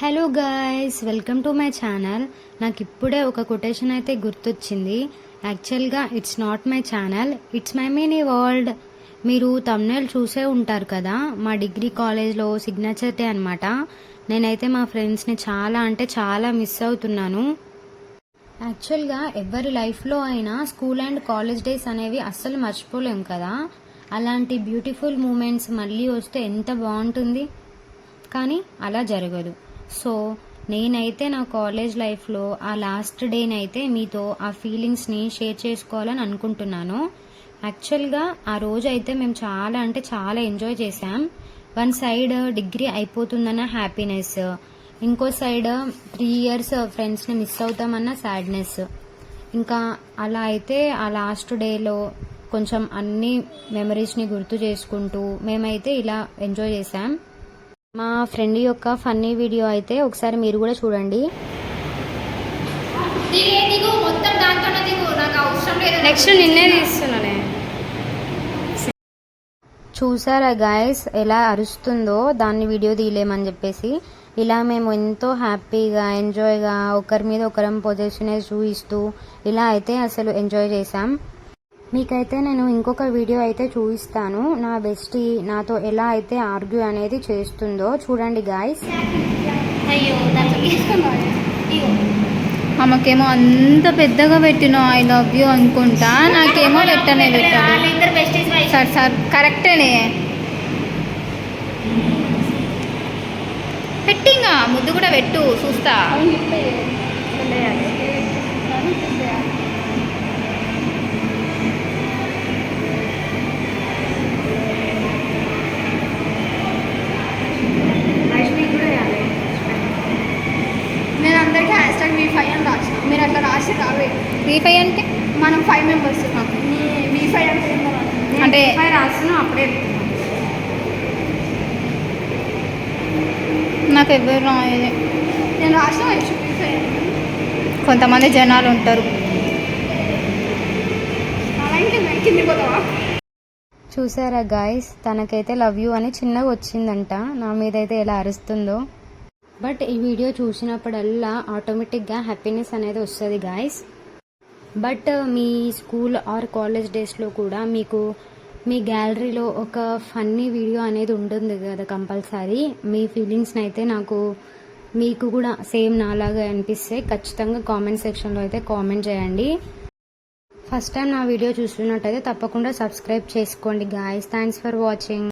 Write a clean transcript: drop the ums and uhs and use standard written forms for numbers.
Hello guys, welcome to my channel. నాకు ఇప్పుడే ఒక కొటేషన్ అయితే గుర్తొచ్చింది. యాక్చువల్గా it's not my channel, it's my mini world. మీరు తమ్నెల్ చూసే ఉంటారు కదా, మా డిగ్రీ కాలేజ్లో సిగ్నేచర్ డే అనమాట. నేనైతే మా ఫ్రెండ్స్ని చాలా అంటే చాలా మిస్ అవుతున్నాను. యాక్చువల్గా ఎవరి లైఫ్లో అయినా స్కూల్ అండ్ కాలేజ్ డేస్ అనేవి అస్సలు మర్చిపోలేం కదా. అలాంటి బ్యూటిఫుల్ మూమెంట్స్ మళ్ళీ వస్తే ఎంత బాగుంటుంది. కానీ అలా జరగదు. సో నేనైతే నా కాలేజ్ లైఫ్లో ఆ లాస్ట్ డేనైతే మీతో ఆ ఫీలింగ్స్ని షేర్ చేసుకోవాలని అనుకుంటున్నాను. యాక్చువల్గా ఆ రోజు అయితే మేము చాలా అంటే చాలా ఎంజాయ్ చేసాం. వన్ సైడ్ డిగ్రీ అయిపోతుందన్న హ్యాపీనెస్, ఇంకో సైడ్ 3 years ఫ్రెండ్స్ని మిస్ అవుతామన్న సాడ్నెస్. ఇంకా అలా అయితే ఆ లాస్ట్ డేలో కొంచెం అన్ని మెమరీస్ని గుర్తు చేసుకుంటూ మేమైతే ఇలా ఎంజాయ్ చేసాం. మా ఫ్రెండ్ యొక్క ఫన్నీ వీడియో అయితే ఒకసారి మీరు కూడా చూడండి. నెక్స్ట్ నిన్నే తీస్తున్నానే. చూసారా గాయస్ ఎలా అరుస్తుందో, దాన్ని వీడియో తీయలేమని చెప్పేసి. ఇలా మేము ఎంతో హ్యాపీగా ఎంజాయ్గా ఒకరి మీద ఒకరం పొజిషన్ చూపిస్తూ ఇలా అయితే అసలు ఎంజాయ్ చేసాం. మీకైతే నేను ఇంకొక వీడియో అయితే చూపిస్తాను, నా బెస్టీ నాతో ఎలా అయితే ఆర్గ్యూ అనేది చేస్తుందో చూడండి గాయస్. ఆమెకేమో అంత పెద్దగా పెట్టినా ఐ లవ్ యూ అనుకుంటా, నాకేమో పెట్టనే పెట్టాను. సార్ కరెక్టేనే పెట్టింగా ముద్దు కూడా పెట్టు చూస్తా. నేను అందరికీ #V5 అని రాసిన. మీరు అట్లా రాసి రావే. V5 అంటే మనం 5 members ఉన్నాం. V5 అంటే రాసిన అప్పుడే నాకు ఎవరు రాయలే. నేను రాసిన V5. కొంతమంది జనాలు ఉంటారు. కింది పోతావా? చూసారా గాయస్, తనకైతే లవ్ యూ అని చిన్నగా వచ్చిందంట, నా మీద అయితే ఎలా అరుస్తుందో. బట్ ఈ వీడియో చూసినప్పుడల్లా ఆటోమేటిక్గా హ్యాపీనెస్ అనేది వస్తుంది గాయస్. బట్ మీ స్కూల్ ఆర్ కాలేజ్ డేస్లో కూడా మీకు మీ గ్యాలరీలో ఒక ఫన్నీ వీడియో అనేది ఉంటుంది కదా కంపల్సరీ. మీ ఫీలింగ్స్ని అయితే మీకు కూడా సేమ్ నాలాగా అనిపిస్తే ఖచ్చితంగా కామెంట్ సెక్షన్లో అయితే కామెంట్ చేయండి. ఫస్ట్ టైం నా వీడియో చూస్తున్నట్టయితే తప్పకుండా సబ్స్క్రైబ్ చేసుకోండి గాయస్. Thanks for watching.